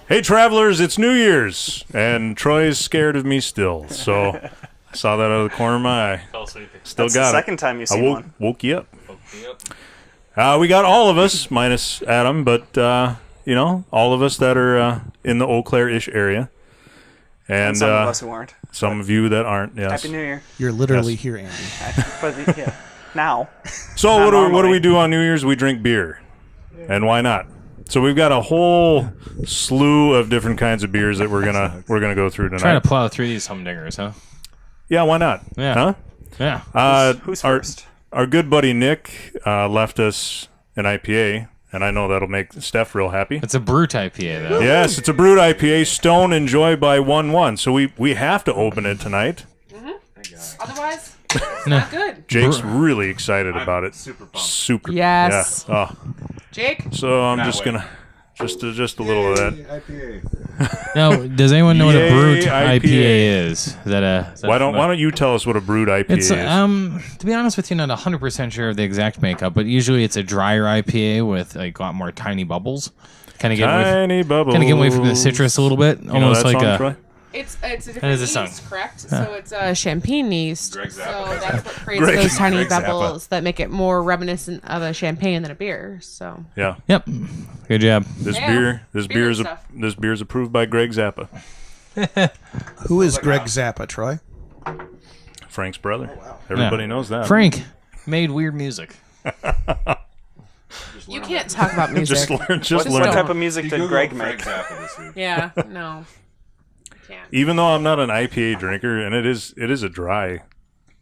Hey, travelers, it's New Year's, and Troy's scared of me still. So I saw that out of the corner of my eye. Fell sleepy. Still That's got the it. second time you've seen one. Woke you up. We got all of us, minus Adam, but, all of us that are in the Eau Claire-ish area. And some of us who aren't. Some of you that aren't, yes. Happy New Year. You're literally here, Andy. But yeah, now. So Not what do we normally. do on New Year's? We drink beer. And why not? So we've got a whole slew of different kinds of beers that we're gonna go through tonight. Trying to plow through these humdingers, huh? Yeah, why not? Yeah. Huh? Yeah. Who's first? Our good buddy Nick left us an IPA, and I know that'll make Steph real happy. It's a brute IPA, though. Yes, it's a brewed IPA, Stone and Joy by 1-1. So we have to open it tonight. Otherwise, it's not good. Jake's really excited about it. Super pumped. Super. Yes. Yeah. Oh. Jake? So I'm Cannot just wait. gonna just a little of that. IPA. Now, does anyone know what a Yay, brute IPA. IPA is? Is that Why don't you tell us what a brewed IPA It's is? to be honest with you, not 100% sure of the exact makeup, but usually it's a drier IPA with like a lot more tiny bubbles. Kind of get Tiny bubbles. kind of get away from the citrus a little bit, You know almost that like song, a. Troy? It's a different is a yeast, song. correct? So it's champagne yeast. Greg So Zappa. that's what creates Greg- those tiny Greg Zappa. bubbles that make it more reminiscent of a champagne than a beer. So Yeah. Yep, good job. This Yeah. beer is stuff. this beer is approved by Greg Zappa, Who is Greg Zappa, Troy? Frank's brother. Everybody knows that. Frank made weird music. you can't talk about music. Just learn. Just What don't. type of music did Greg make? This week. Yeah, no. Can't. Even though I'm not an IPA drinker, and it is a dry.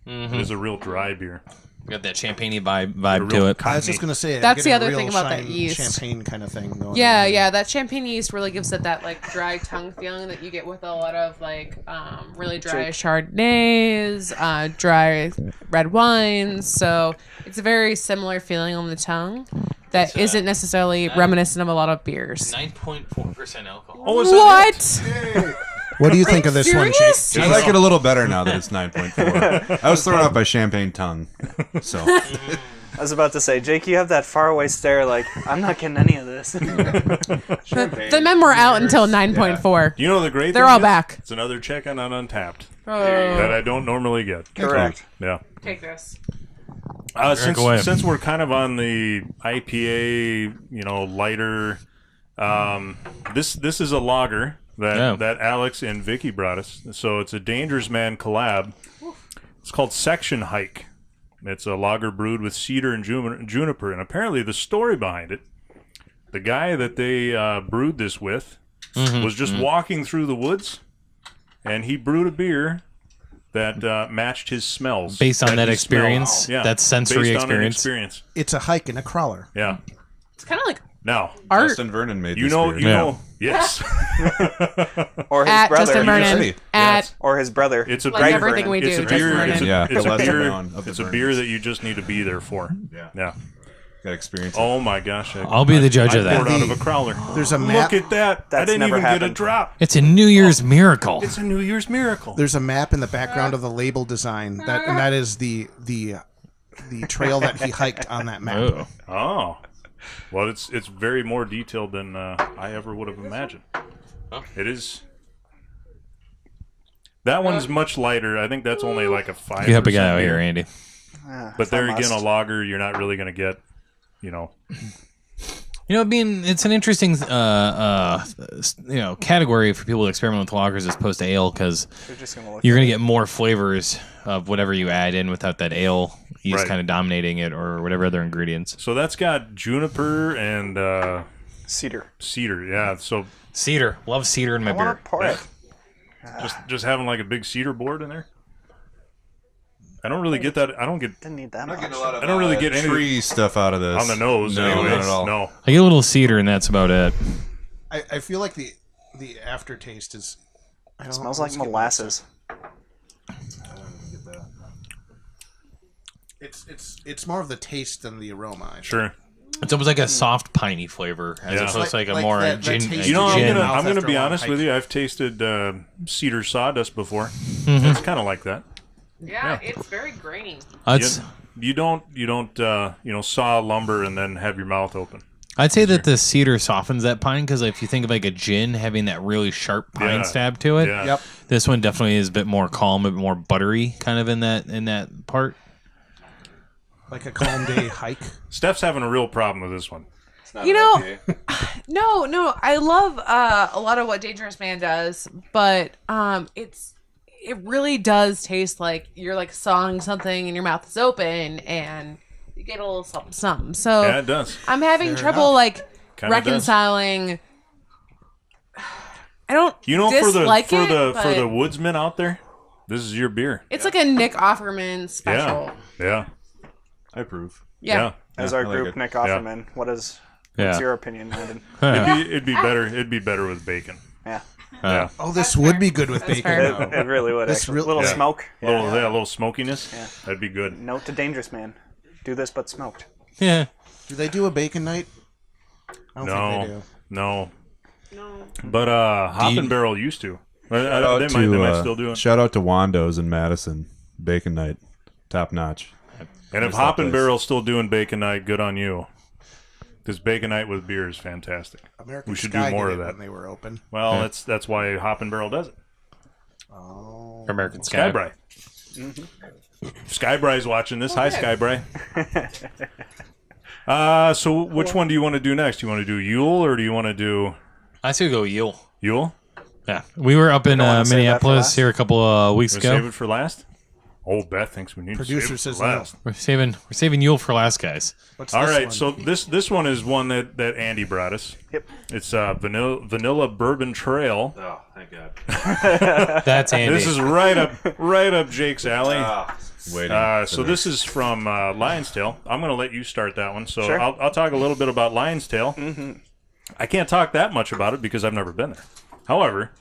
It is a real dry beer. Got that champagne vibe to it. I was just going to say, I'm That's the getting a other real thing about that shine yeast. champagne kind of thing going Yeah, on. yeah, that champagne yeast really gives it that like dry tongue feeling that you get with a lot of like really dry Chardonnays, dry red wines. So it's a very similar feeling on the tongue that isn't necessarily reminiscent of a lot of beers. 9.4% alcohol. Oh, is What? What do you think of this one, Serious? Jake? I like it a little better now that it's 9.4. I was thrown off by champagne tongue. So I was about to say, Jake, you have that faraway stare like, I'm not getting any of this. The men were out until 9.4. You know the great They're thing all is? back. It's another check-in on Untappd Oh, that I don't normally get. Correct. Yeah. take this. away. Since we're kind of on the IPA, lighter, this is a lager that Alex and Vicky brought us. So it's a Dangerous Man collab. It's called Section Hike. It's a lager brewed with cedar and juniper, and apparently the story behind it, the guy that they brewed this with was just walking through the woods, and he brewed a beer that matched his smells. Based on That that he smelled. experience, Yeah. that sensory Based on an experience. experience. It's a hike and a crawler. Yeah. It's kind of like Now, art. Justin Vernon made you this know, beer. yes. Or his At brother. Justin Vernon. City. At Or his brother. It's a like beer. everything we do. It's a Justin beer. Vernon. It's a, Yeah, it's the a lesser beer. known of the It's a Vernons. beer that you just need to be there for. Yeah. Yeah. Got experience. Oh my gosh! I'll be the judge of I poured that. out of a crowler. There's a map. Look at that! I That's didn't never even get a happened. drop. It's a New Year's miracle. It's a New Year's miracle. There's a map in the background of the label design, and that is the trail that he hiked on that map. Oh. Oh, well, it's very more detailed than I ever would have imagined. It is. That one's much lighter. I think that's only like a 5%. You help a guy out here, Andy. But there I again, a must. lager, you're not really going to get, It's an interesting, category for people to experiment with lagers as opposed to ale because They're just gonna look you're at going to get more flavors of whatever you add in without that ale yeast Right. kind of dominating it or whatever other ingredients. So that's got juniper and cedar. cedar. Yeah, so Cedar. Love cedar in my I want beer. to pour it. just having like a big cedar board in there. I don't really get that. I don't get Didn't need that I'm not much. getting a lot of I don't really get any- tree stuff out of this. on the nose. No, anyways. not at all. No. I get a little cedar and that's about it. I feel like the aftertaste is. I don't Smells know, like let's get molasses. It's more of the taste than the aroma. I think. Sure. It's almost like a soft piney flavor as Yeah. opposed to like a Like more that gin. taste You know, Gin. I'm Mouth gonna after be a long honest hike. with you. I've tasted cedar sawdust before. It's kind of like that. Yeah, it's very grainy. It's You don't saw lumber and then have your mouth open. I'd say that the cedar softens that pine because if you think of like a gin having that really sharp pine Yeah. stab to it, Yeah. Yep. this one definitely is a bit more calm, a bit more buttery, kind of in that part. Like a calm day hike. Steph's having a real problem with this one. You know, no, I love a lot of what Dangerous Man does, but it really does taste like you're like sawing something and your mouth is open and you get a little something something. So Yeah, it does. I'm having trouble like Kinda reconciling. I don't You know, for the dislike for it, the but for the woodsmen out there, this is your beer. it's like a Nick Offerman special. Yeah. I approve. Yeah. As our I like group, it. Nick Offerman, what's Yeah. your opinion, Landon? It'd be better. It'd be better with bacon. Yeah, Yeah. Oh, this would be good with That's bacon. fair. though. it really would. This Actually. real- Little Yeah. smoke. A little smokiness. Yeah. That'd be good. Note to Dangerous Man: do this but smoked. Yeah. Do they do a bacon night? I don't think they do. No. No. But Hop you- and Barrel used to. Shout They out might to, still do it. Shout out to Wando's in Madison. Bacon night. Top notch. And if Miss Hop that and place. Barrel's still doing Bacon Night, good on you. Because Bacon Night with beer is fantastic. American We should Sky do more did of it that. when they were open. Well, that's why Hop and Barrel does it. Oh. American Sky. Skybry. Skybry's watching this. Hi, Skybry. So which one do you want to do next? Do you want to do Yule or do you want to do I say we go Yule. Yule? Yeah. We were up in don't wanna save that for Minneapolis last? here a couple weeks Wanna save ago. it for last? Old Beth thinks we need Producer to save it says for no. last. We're saving Yule for last, guys. What's All this right, one? so this one is one that Andy brought us. Yep. It's vanilla bourbon trail. Oh, thank God. That's Andy. This is right up Jake's alley. Waiting. So this is from Lion's Tail. I'm going to let you start that one. So Sure. I'll talk a little bit about Lion's Tail. I can't talk that much about it because I've never been there. However,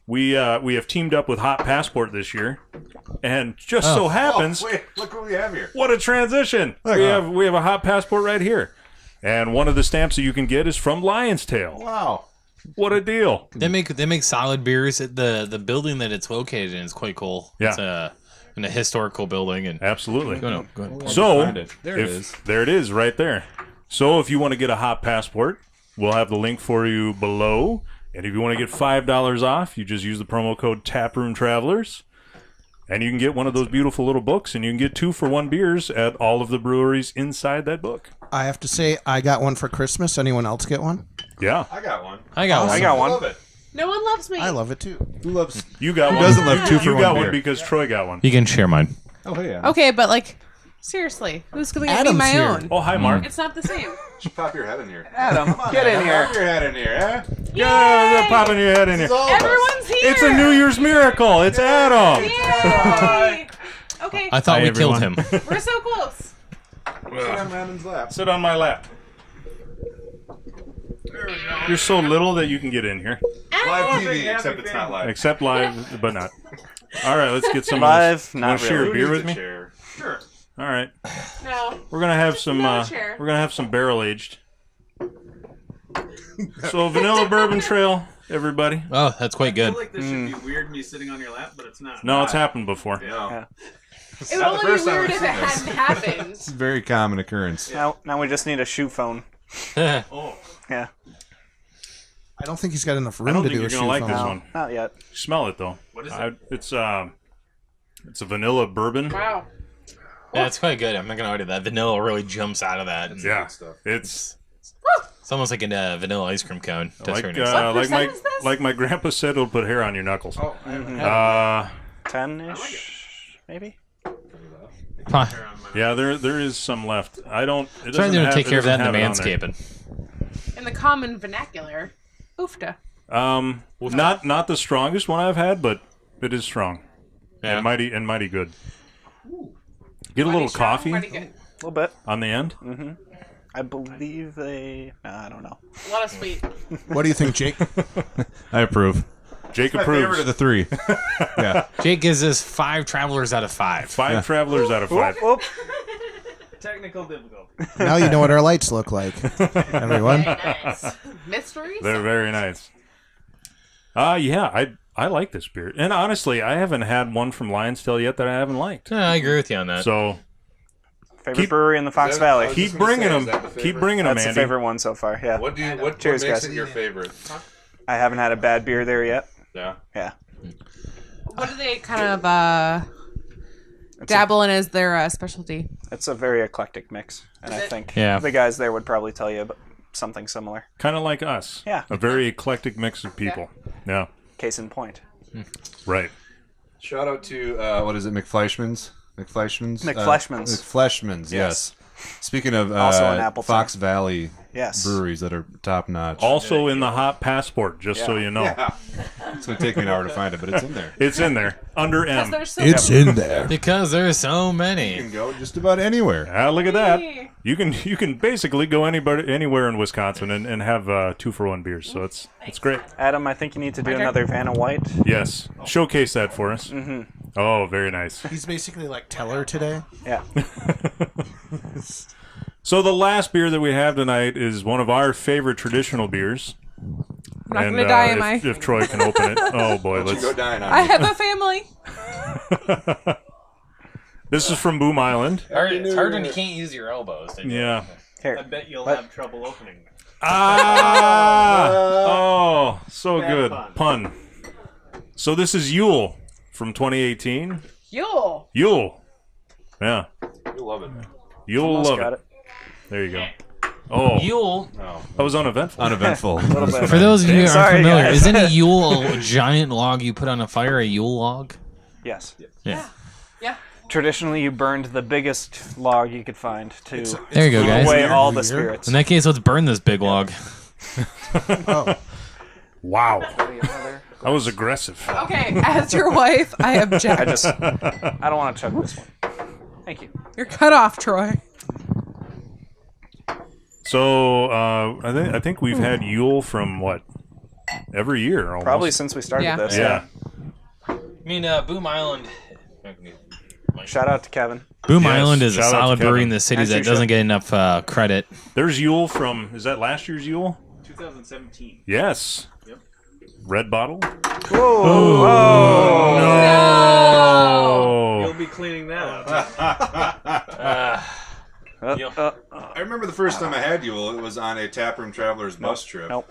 we have teamed up with Hot Passport this year, and just so happens, wait, look what we have here. what a transition! We have a Hot Passport right here, and one of the stamps that you can get is from Lion's Tail. Wow. What a deal! They make solid beers. The building that it's located in is quite cool. Yeah. It's in a historical building and Absolutely. go ahead. So Find it. There it is. There it is, right there. So if you want to get a Hot Passport, we'll have the link for you below. And if you want to get $5 off, you just use the promo code Taproom Travelers, and you can get one of those beautiful little books, and you can get 2-for-1 beers at all of the breweries inside that book. I have to say, I got one for Christmas. Anyone else get one? Yeah, I got one. I got one. I got one. Love it. No one loves me. I love it too. Who loves? you got Who one. doesn't love 2 for You 1 got beer? one because Troy got one. You can share mine. Oh yeah. Okay, but like, seriously, who's gonna give me Adam's my here. own? Oh, hi, Mark. It's not the same. Pop your head in here. Adam, get in here. Pop your head in here, eh? Yeah, popping your head in here. Everyone's here. It's a New Year's miracle. It's Adam. Yay! Okay, I thought Hi, we killed him. everyone. we're so close. Sit on Landon's lap. Sit on my lap. You're so little that you can get in here. Live TV, except it's not live. Except live, but not. All right, let's get some Live, of this. not Want to share a really. beer with me? Chair. Sure. All right, No. we're gonna have some. No chair. We're gonna have some barrel aged. So vanilla bourbon trail, everybody. Oh, that's quite good. like this should be weird me sitting on your lap, but it's not. No, it's happened before. No. It would only be weird if it hadn't happened. It's a very common occurrence. Now we just need a shoe phone. Oh, Yeah, I don't think he's got enough I room don't to think do you're a gonna shoe like phone. this no, one. not yet. Smell it though. What is it? It's a vanilla bourbon. Wow. Yeah, it's quite good. I'm not gonna argue that. Vanilla really jumps out of that. Yeah, stuff. it's It's almost like a vanilla ice cream cone. That's like very nice. What like my percent is this? like my grandpa said, it'll put hair on your knuckles. Oh, I haven't had 10-ish, maybe. Huh. Yeah, there is some left. I don't. It Trying doesn't to have- take it care of that in the doesn't have it on there. manscaping. In the common vernacular, oofta. Not the strongest one I've had, but it is strong Yeah. and mighty good. Get a little coffee Pretty good. A little bit. on the end. I believe they. I don't know. A lot of sweet. What do you think, Jake? I approve. Jake My favorite approves. of the 3. Yeah. Jake gives us 5 travelers out of 5. 5 travelers out of 5. Whoop. technical difficult. Now you know what our lights look like, everyone. Nice. Mysteries? They're very nice. Yeah, I like this beer, and honestly, I haven't had one from Lion's Tail yet that I haven't liked. Yeah, I agree with you on that. So Favorite brewery in the Fox Valley. Keep bringing them. Keep bringing them, That's the Andy. favorite one so far. Yeah. What Cheers, makes guys. it your favorite? I haven't had a bad beer there yet. Yeah. Yeah. What do they kind of dabble in as their specialty? It's a very eclectic mix, and I think Yeah. the guys there would probably tell you about something similar. Kind of like us. Yeah. A very eclectic mix of people. Yeah. Case in point. Right. Shout out to what is it, McFleischmann's? McFleischmann's. McFleischmann's. McFleischmann's. Yes. Speaking of Also in Appleton. Fox Valley Yes. breweries that are top notch. Also in the hot passport, just so you know. Yeah. It's gonna take me an hour to find it, but it's in there. It's in there. Under M. There's so in there. Because there's so You many. can go just about anywhere. Ah, look at that. You can basically go anywhere in Wisconsin and have 2-for-1 beers. So it's great. Adam, I think you need to do another Vanna White. Yes. Showcase that for us. Mm-hmm. Oh, very nice. He's basically like Teller today. Yeah. So the last beer that we have tonight is one of our favorite traditional beers. I'm not going to die, am I? If Troy can open it. Oh boy, Go let's. dying on I me. have a family. This is from Boom Island. It's hard when you can't use your elbows. Yeah. Here. I bet you'll What? have trouble opening them. Ah! Oh, so Bad good. pun. Pun. So this is Yule from 2018. Yule. Yule. Yeah. You love it. You'll Almost love got it. There you go. Oh, Yule. that was uneventful. Uneventful. A little bit. For those of you who aren't Sorry, familiar, guys. isn't a Yule a giant log you put on a fire? A Yule log? Yes. Yeah. Yeah. Traditionally, you burned the biggest log you could find to There you go, put guys. away all the Weird. spirits. In that case, let's burn this big log. Wow. That was aggressive. Okay, as your wife, I object. I don't want to chug this one. Thank you. You're cut off, Troy. So I think we've had Yule from what? Every year almost. Probably since we started Yeah. this. Yeah. I mean, Boom Island. Shout out to Kevin. Boom Yes, Island is a shout out to solid brewery Kevin. in the cities As you that doesn't should. get enough credit. There's Yule from. Is that last year's Yule? 2017. Yes. Yep. Red bottle. Whoa! Oh. You'll be cleaning that up. I remember the first time I had Yule. It was on a Taproom Travelers bus trip. Nope.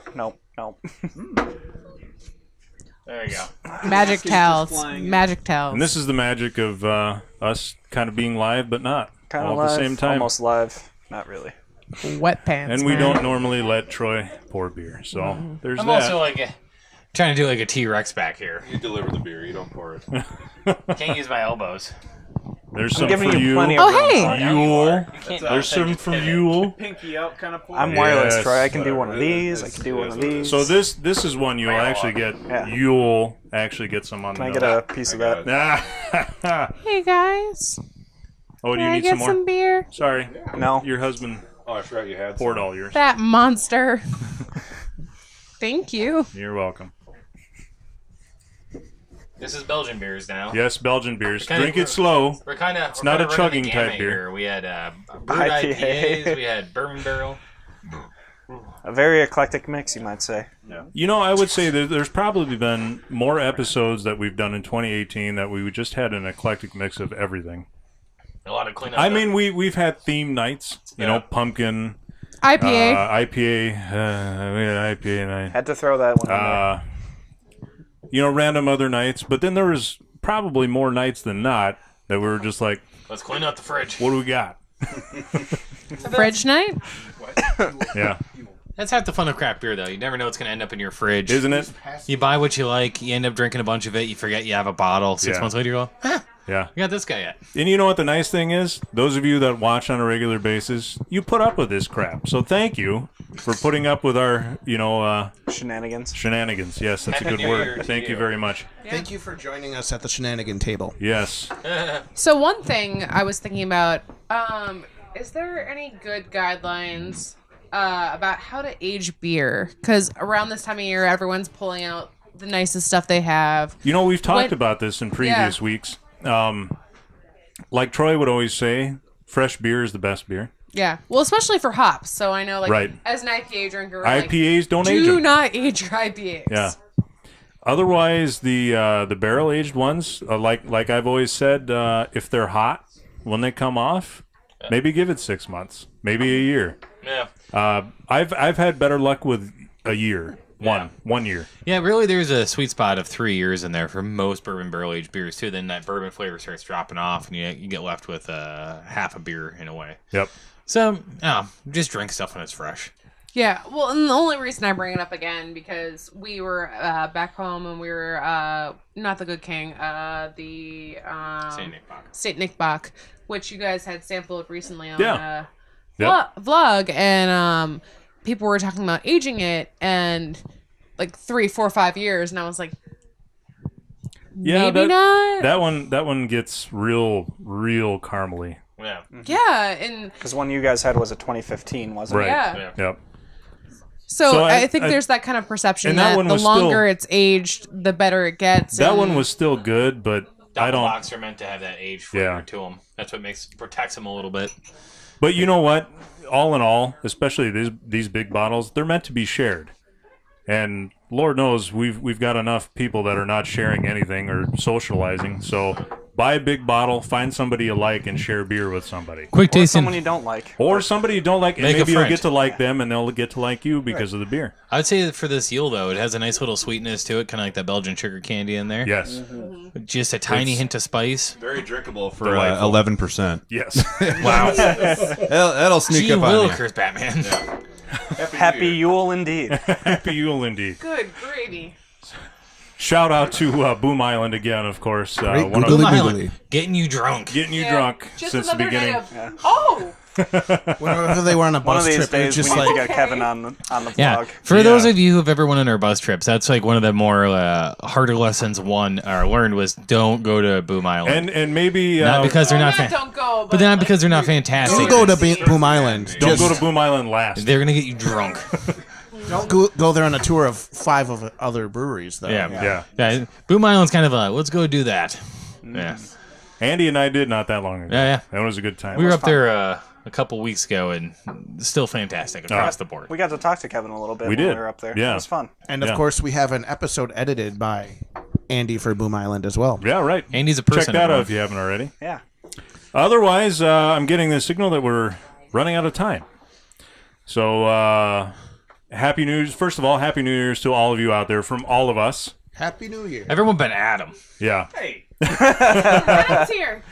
There you go. Magic just towels. flying in. Magic towels. And this is the magic of us kind of being live, but not Kind all of at live. the same time. Almost live. Not really. wet pants. And we man. don't normally let Troy pour beer, so there's I'm that. also like trying to do like a T-Rex back here. You deliver the beer. You don't pour it. Can't use my elbows. There's I'm some giving for you you. plenty of Oh, room. hey. Yule. can't There's some from Yule. Pinky out kind of pour. I'm wireless, Yes. Troy. I can do one of these. I can do one of these. So this is one you'll actually get. Yeah. You'll actually get some on Can I the get a piece of that? Ah. Hey guys, Oh, do can you I need get some more? some beer? Sorry, No. your husband Oh, I forgot you had poured some. all yours. That monster. Thank you. You're welcome. This is Belgian beers now. Yes, Belgian beers. Kinda- Drink it slow. We're kind of. It's not a chugging type beer. We had brewed IPA. IPAs. We had bourbon barrel. A very eclectic mix, you might say. You know, I would say that there's probably been more episodes that we've done in 2018 that we just had an eclectic mix of everything. A lot of cleanup. I mean, we've had theme nights. You know, pumpkin, IPA. IPA. We had IPA night. Had to throw that one in there. You know, random other nights. But then there was probably more nights than not that we were just like, Let's clean out the fridge. what do we got? Fridge night. Yeah. That's half the fun of craft beer, though. You never know what's going to end up in your fridge. Isn't it? You buy what you like. You end up drinking a bunch of it. You forget you have a bottle. 6 Yeah. months later, you go, Yeah. I got this guy yet. And you know what the nice thing is? Those of you that watch on a regular basis, you put up with this crap. So thank you for putting up with our, Shenanigans. shenanigans. Yes, that's a Happy good New Year word. to Thank you you. very much. Thank you for joining us at the shenanigan table. Yes. So one thing I was thinking about, is there any good guidelines about how to age beer? Because around this time of year, everyone's pulling out the nicest stuff they have. You know, we've talked When- about this in previous weeks. Like Troy would always say, fresh beer is the best beer. Yeah. Well, especially for hops. So I know, like, Right. as an IPA drinker, like, IPAs don't age do them. not age your IPAs. Yeah. Otherwise, the barrel aged ones, like I've always said, if they're hot when they come off, Maybe give it 6 months, maybe a year. Yeah. I've had better luck with a year. One year. Yeah, really, there's a sweet spot of 3 years in there for most bourbon barrel aged beers too. Then that bourbon flavor starts dropping off, and you get left with half a beer in a way. Yep. So, just drink stuff when it's fresh. Yeah, well, and the only reason I bring it up again because we were back home and we were not the Good King, the Saint Nick Bach, which you guys had sampled recently on vlog, and people were talking about aging it and like 3, 4, 5 years, and I was like, maybe not. That one gets real caramely. Yeah. Yeah, and Because one you guys had was a 2015, wasn't Right. it? yeah. Yep. So I think there's that kind of perception and that that one the was longer it's aged, the better it gets. That and- one was still good, but I don't. Blocks are meant to have that age flavor to them. That's what protects them a little bit. But you know what? All in all, especially these big bottles, they're meant to be shared. And Lord knows we've got enough people that are not sharing anything or socializing. So buy a big bottle, find somebody you like, and share beer with somebody. Quick Or tasting. someone you don't like. Or somebody you don't like, and Make a maybe you'll friend. get to like them, and they'll get to like you because of the beer. I would say that for this Yule, though, it has a nice little sweetness to it, kind of like that Belgian sugar candy in there. Yes. Just a tiny hint of spice. Very drinkable for Delightful. 11%. Yes. Wow. That'll sneak Gee up on you. willikers, Batman. Happy Yule indeed. Happy Yule indeed. Good gravy. Shout out to Boom Island again, of course. Great One of googly Island, boogly. getting you drunk. getting you Yeah, drunk just since the another day beginning. of, oh, Whenever they were on a One of bus these trip, it was days we just need like to get Kevin on the vlog. Yeah, for those of you who've ever went on our bus trips, that's like one of the more harder lessons learned was don't go to Boom Island. And maybe Not because they're not, don't go. but not because they're not fantastic. don't go to Boom Island. don't Just go to Boom Island last. They're gonna get you drunk. don't go there on a tour of 5 of other breweries, though. Yeah. Boom Island's kind of let's go do that. Yeah, Andy and I did not that long ago. yeah. That was a good time. We were up there a couple weeks ago, and still fantastic across the board. We got to talk to Kevin a little bit We when did. we were up there. Yeah. It was fun. And of course, we have an episode edited by Andy for Boom Island as well. Yeah, right. Andy's a person. Check that out everyone. if you haven't already. Yeah. Otherwise, I'm getting the signal that we're running out of time. So, Happy New Year's. First of all, Happy New Year's to all of you out there from all of us. Happy New Year. Everyone but Adam. Yeah. Hey, Adam's here.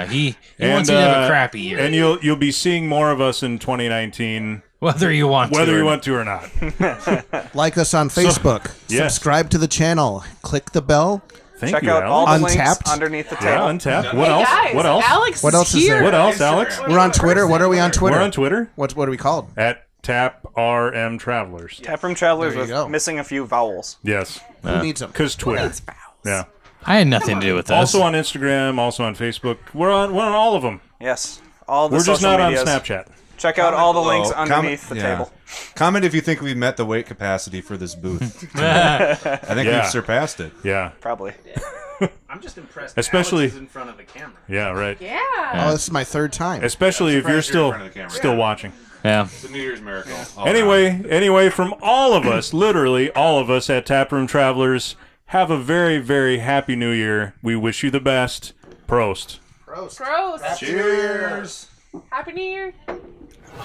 He wants you to have a crappy year, And you'll be seeing more of us in 2019, whether you want whether to. you want to or not. Like us on Facebook. yes. Subscribe to the channel. Click the bell. Thank Check you, out all Alex. the links Untappd? underneath the Yeah, table. Untappd. What Hey, else? guys, What else? Alex What else is here. there? What else, Alex? We're on Twitter. What are we on Twitter? We're on Twitter What are we called? at Taproom Travelers. Taproom Travelers There you with go. missing a few vowels. Yes, Who needs them? because Twitter. Yeah. I had nothing to do with this. Also on Instagram, also on Facebook. We're on all of them. Yes. All the We're just social not medias. on Snapchat. Check out all the Comment links below. underneath the table. Comment if you think we've met the weight capacity for this booth. I think Yeah. we've surpassed it. Yeah. Probably. I'm just impressed. Especially- Alex is in front of the camera. Yeah. Right. Yeah. Oh, this is my 3rd time. Especially if you're surprised you're in still front of the camera. still watching. yeah. It's a New Year's miracle. Anyway, from all of us, literally all of us at Taproom Travelers, have a very, very happy New Year. We wish you the best. Prost. Gross. Cheers. Happy New Year.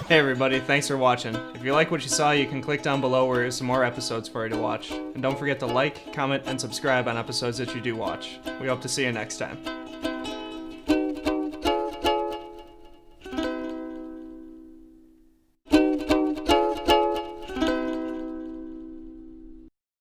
Hey everybody, thanks for watching. If you like what you saw, you can click down below where there's some more episodes for you to watch. And don't forget to like, comment, and subscribe on episodes that you do watch. We hope to see you next time.